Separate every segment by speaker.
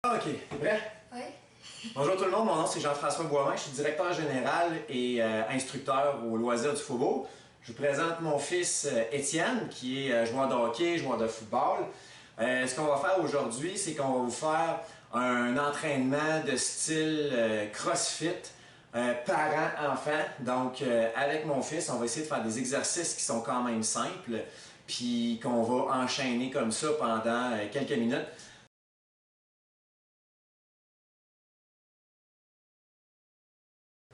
Speaker 1: Ok, t'es prêt?
Speaker 2: Oui.
Speaker 1: Bonjour tout le monde, mon nom c'est Jean-François Boivin, je suis directeur général et instructeur au loisir du football. Je vous présente mon fils Étienne qui est joueur de hockey, joueur de football. Ce qu'on va faire aujourd'hui, c'est qu'on va vous faire un entraînement de style CrossFit parent-enfant. Donc avec mon fils, on va essayer de faire des exercices qui sont quand même simples, puis qu'on va enchaîner comme ça pendant quelques minutes.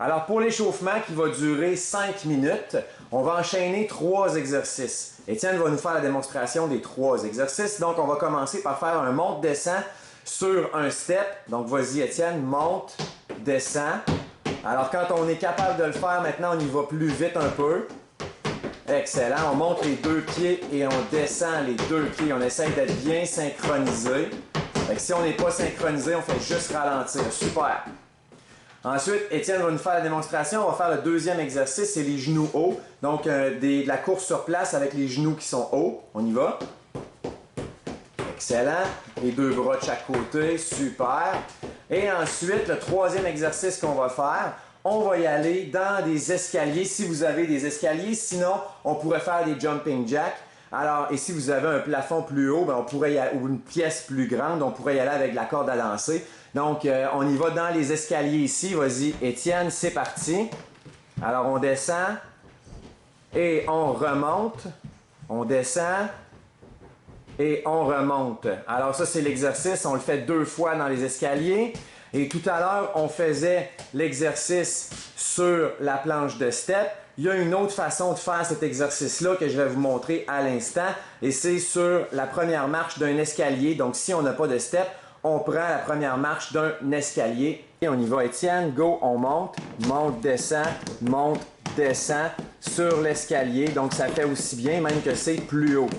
Speaker 1: Alors pour l'échauffement qui va durer 5 minutes, on va enchaîner 3 exercices. Étienne va nous faire la démonstration des 3 exercices. Donc on va commencer par faire un monte-descend sur un step. Donc vas-y Étienne, monte, descend. Alors quand on est capable de le faire, maintenant on y va plus vite un peu. Excellent, on monte les 2 pieds et on descend les 2 pieds. On essaye d'être bien synchronisé. Fait que si on n'est pas synchronisé, on fait juste ralentir. Super! Ensuite, Étienne va nous faire la démonstration. On va faire le deuxième exercice, c'est les genoux hauts. Donc, de la course sur place avec les genoux qui sont hauts. On y va. Excellent. Les 2 bras de chaque côté. Super. Et ensuite, le troisième exercice qu'on va faire, on va y aller dans des escaliers, si vous avez des escaliers. Sinon, on pourrait faire des jumping jacks. Alors, et si vous avez un plafond plus haut, ben on pourrait y aller, ou une pièce plus grande, on pourrait y aller avec la corde à lancer. Donc, on y va dans les escaliers ici. Vas-y, Étienne, c'est parti. Alors, on descend et on remonte. On descend et on remonte. Alors, ça, c'est l'exercice. On le fait 2 fois dans les escaliers. Et tout à l'heure, on faisait l'exercice sur la planche de step. Il y a une autre façon de faire cet exercice-là que je vais vous montrer à l'instant. Et c'est sur la première marche d'un escalier. Donc, si on n'a pas de step, on prend la première marche d'un escalier. Et on y va, Étienne. Go, on monte, monte, descend sur l'escalier. Donc, ça fait aussi bien, même que c'est plus haut.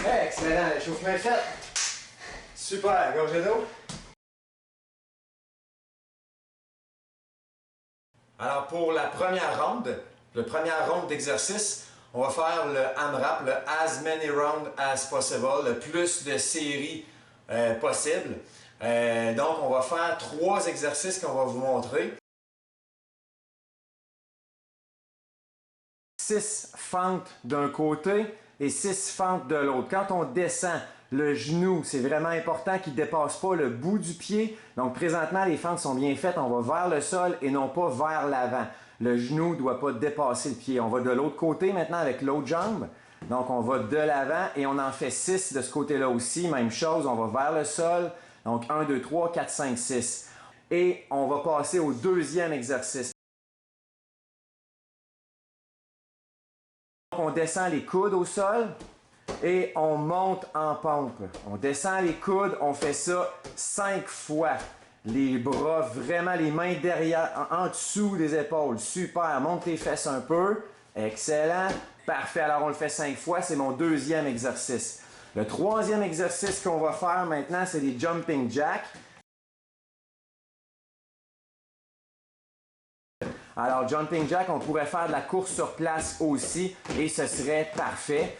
Speaker 1: Excellent, l'échauffement est fait. Super, gorgée d'eau. Alors pour la première ronde d'exercice, on va faire le AMRAP, le As Many Rounds as Possible, le plus de séries possible. Donc on va faire 3 exercices qu'on va vous montrer. 6 fentes d'un côté et 6 fentes de l'autre. Quand on descend le genou, c'est vraiment important qu'il ne dépasse pas le bout du pied. Donc présentement, les fentes sont bien faites. On va vers le sol et non pas vers l'avant. Le genou ne doit pas dépasser le pied. On va de l'autre côté maintenant avec l'autre jambe. Donc on va de l'avant et on en fait 6 de ce côté-là aussi. Même chose, on va vers le sol. Donc 1, 2, 3, 4, 5, 6. Et on va passer au deuxième exercice. On descend les coudes au sol et on monte en pompe. On descend les coudes, on fait ça 5 fois. Les bras, vraiment les mains derrière, en dessous des épaules. Super, monte tes fesses un peu. Excellent. Parfait, alors on le fait 5 fois, c'est mon deuxième exercice. Le troisième exercice qu'on va faire maintenant, c'est les jumping jacks. Alors, jumping jack, on pourrait faire de la course sur place aussi et ce serait parfait.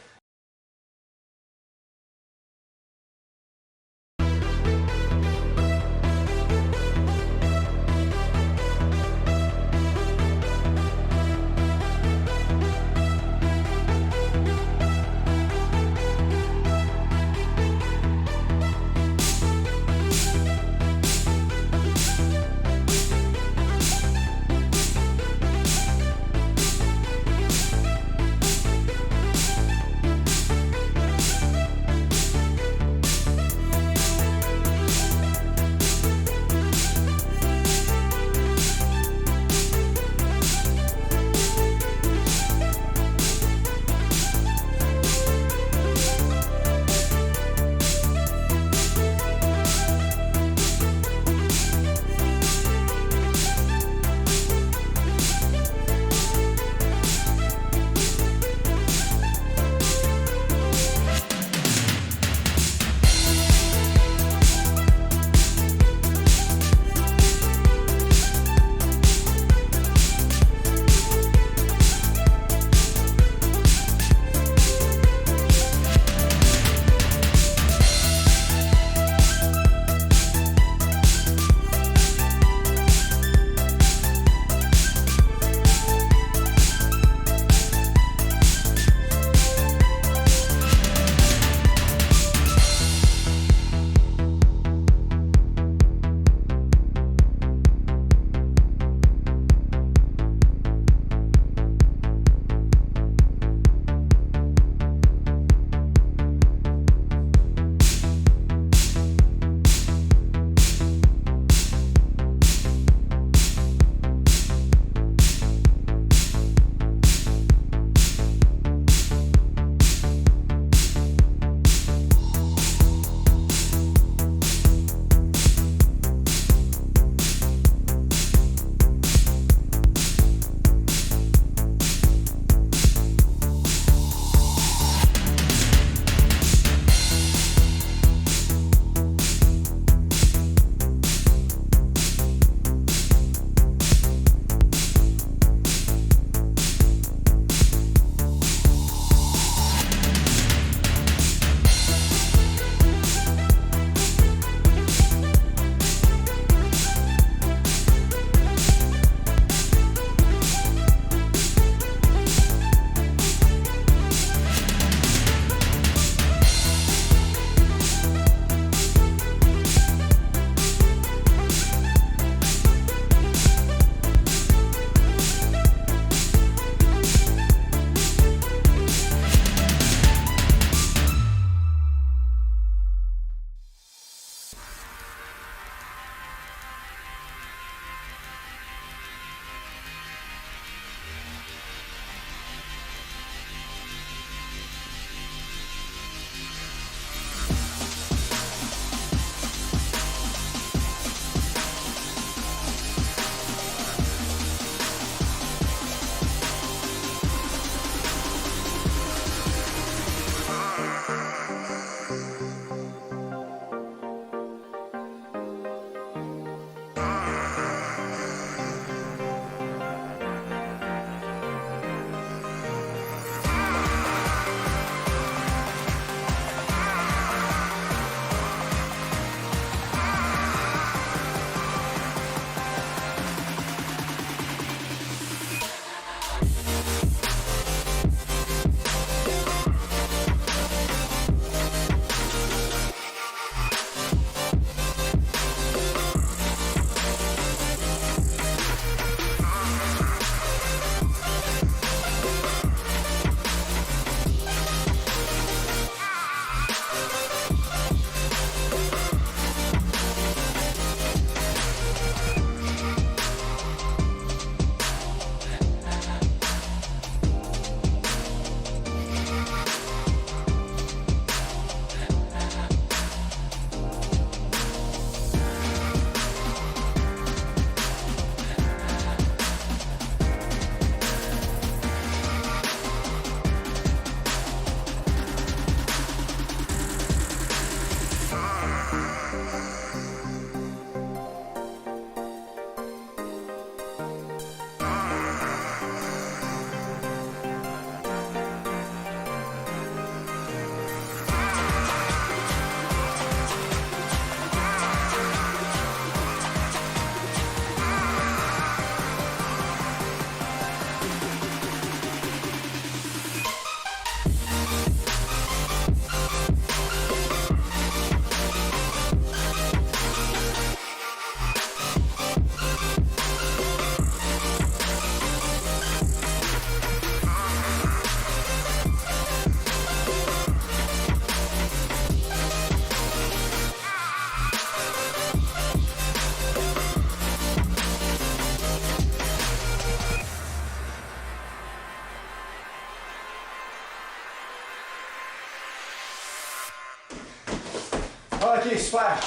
Speaker 1: super!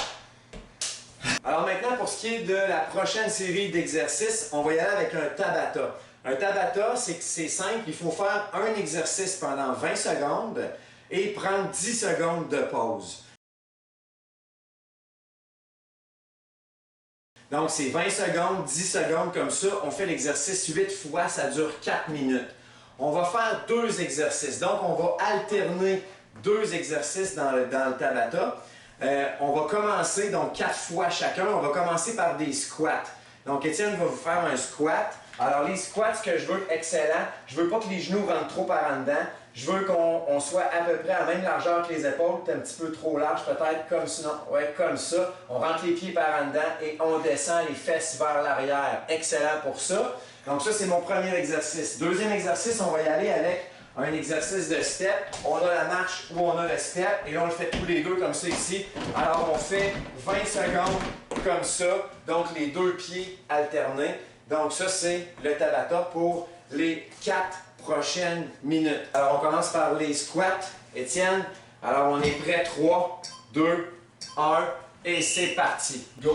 Speaker 1: Alors maintenant, pour ce qui est de la prochaine série d'exercices, on va y aller avec un Tabata. Un Tabata, c'est simple, il faut faire un exercice pendant 20 secondes et prendre 10 secondes de pause. Donc c'est 20 secondes, 10 secondes comme ça, on fait l'exercice 8 fois, ça dure 4 minutes. On va faire 2 exercices, donc on va alterner 2 exercices dans le Tabata. On va commencer donc 4 fois chacun. On va commencer par des squats. Donc Étienne va vous faire un squat. Alors les squats, ce que je veux, excellent. Je veux pas que les genoux rentrent trop par en dedans. Je veux qu'on soit à peu près à la même largeur que les épaules, peut-être un petit peu trop large, peut-être comme ça. Ouais, comme ça. On rentre les pieds par en dedans et on descend les fesses vers l'arrière. Excellent pour ça. Donc ça, c'est mon premier exercice. Deuxième exercice, on va y aller avec un exercice de step. On a la marche ou on a le step. Et là, on le fait tous les deux comme ça ici. Alors, on fait 20 secondes comme ça. Donc, les 2 pieds alternés. Donc, ça, c'est le Tabata pour les 4 prochaines minutes. Alors, on commence par les squats. Étienne, alors on est prêt. 3, 2, 1 et c'est parti. Go!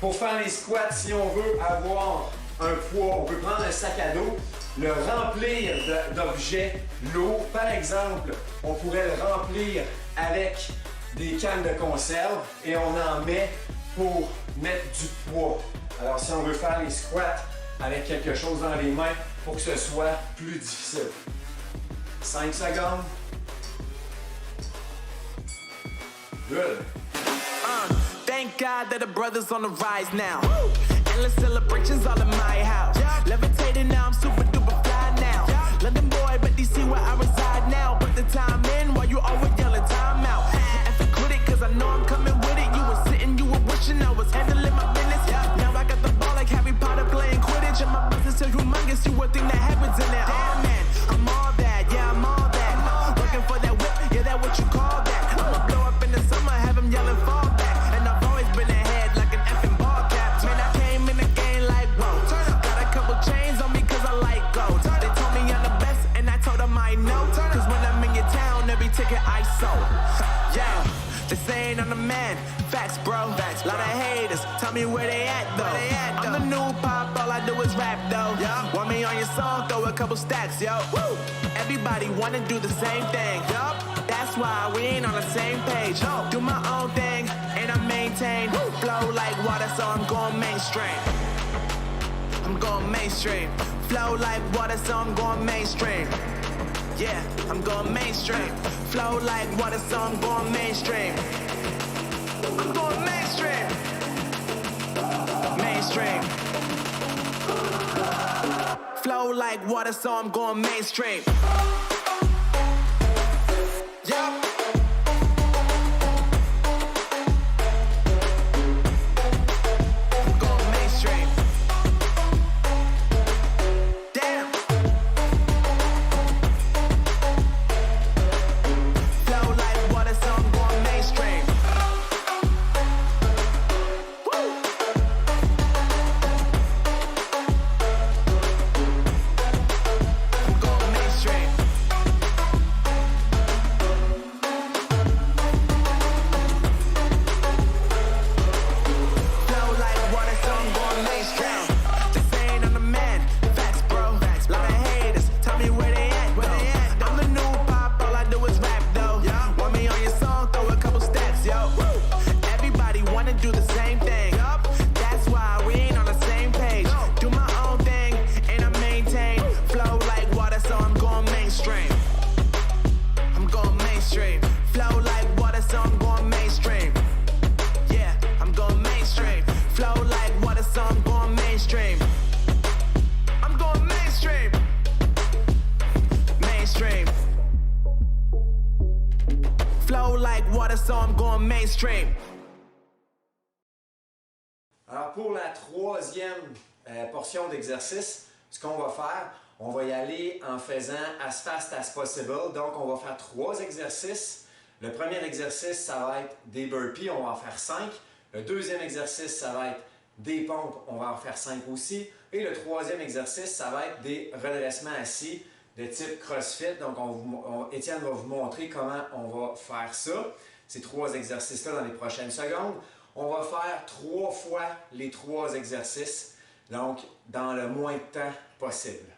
Speaker 1: Pour faire les squats, si on veut avoir un poids, on peut prendre un sac à dos, le remplir d'objets lourds. Par exemple, on pourrait le remplir avec des cannes de conserve et on en met pour mettre du poids. Alors si on veut faire les squats avec quelque chose dans les mains pour que ce soit plus difficile. 5 secondes. Good.
Speaker 2: Thank God that the brothers on the rise now. Endless celebrations all in my house. Levitating now, I'm super duper fly now. London boy, but DC where I reside now. Put the time in while you always yelling time out. And for quit it, cause I know I'm coming with it. You were sitting, you were wishing I was handling my business. Now I got the ball like Harry Potter playing Quidditch. And my business so humongous, you would think that happens in there. Damn man, I'm all that, yeah, I'm all that. Working for that whip, yeah, that what you call that. I'ma blow up in the summer, have him yelling fall back. And I've always been ahead like an effing ball cap. Man, I came in the game like, whoa. Got a couple chains on me cause I like gold. They told me I'm the best and I told them I know. Cause when I'm in your town, every ticket I sold. Yeah, they saying I'm the man. Facts, bro. Lot of haters, tell me where they at though. I'm the new pop, all I do is rap though. Want me on your song, throw a couple stacks, yo. Woo! Everybody wanna do the same thing. That's why we ain't on the same page. Do my own thing, and I maintain. Flow like water, so I'm going mainstream. I'm going mainstream. Flow like water, so I'm going mainstream. Yeah, I'm going mainstream. Flow like water, so I'm going mainstream. I'm going mainstream. Mainstream. Flow like water, so I'm going mainstream. Yeah. I'm going mainstream. Damn. Flow like water, so I'm going mainstream. Woo. I'm going mainstream. harder, so I'm going mainstream.
Speaker 1: Alors pour la troisième portion d'exercice, ce qu'on va faire, on va y aller en faisant as fast as possible. Donc on va faire 3 exercices. Le premier exercice, ça va être des burpees, on va en faire 5. Le deuxième exercice, ça va être des pompes, on va en faire 5 aussi. Et le troisième exercice, ça va être des redressements assis de type CrossFit. Donc Étienne va vous montrer comment on va faire ça, ces 3 exercices-là dans les prochaines secondes. On va faire 3 fois les 3 exercices, donc dans le moins de temps possible.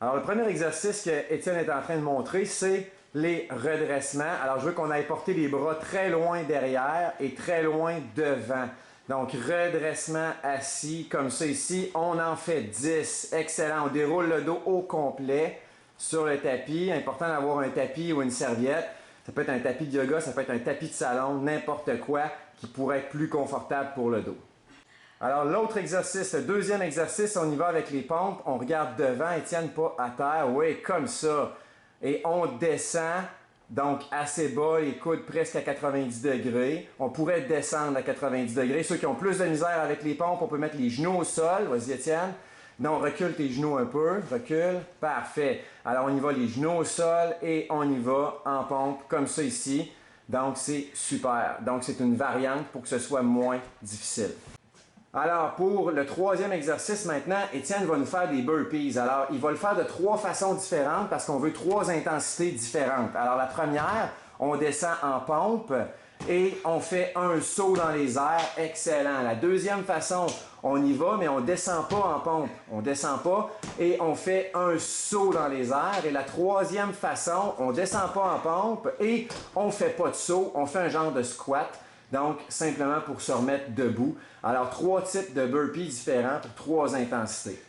Speaker 1: Alors le premier exercice que Étienne est en train de montrer, c'est les redressements. Alors je veux qu'on aille porter les bras très loin derrière et très loin devant. Donc redressement assis comme ça ici, on en fait 10. Excellent, on déroule le dos au complet sur le tapis. Important d'avoir un tapis ou une serviette. Ça peut être un tapis de yoga, ça peut être un tapis de salon, n'importe quoi qui pourrait être plus confortable pour le dos. Alors l'autre exercice, le deuxième exercice, on y va avec les pompes. On regarde devant, Étienne, pas à terre. Oui, comme ça. Et on descend, donc assez bas, les coudes presque à 90 degrés. On pourrait descendre à 90 degrés. Ceux qui ont plus de misère avec les pompes, on peut mettre les genoux au sol. Vas-y, Étienne. Non, recule tes genoux un peu. Recule. Parfait. Alors, on y va les genoux au sol et on y va en pompe, comme ça ici. Donc, c'est super. Donc, c'est une variante pour que ce soit moins difficile. Alors, pour le troisième exercice maintenant, Étienne va nous faire des burpees. Alors, il va le faire de 3 façons différentes parce qu'on veut 3 intensités différentes. Alors, la première, on descend en pompe et on fait un saut dans les airs. Excellent. La deuxième façon, on y va, mais on ne descend pas en pompe. On ne descend pas et on fait un saut dans les airs. Et la troisième façon, on ne descend pas en pompe et on ne fait pas de saut. On fait un genre de squat. Donc, simplement pour se remettre debout. Alors, 3 types de burpees différents pour 3 intensités.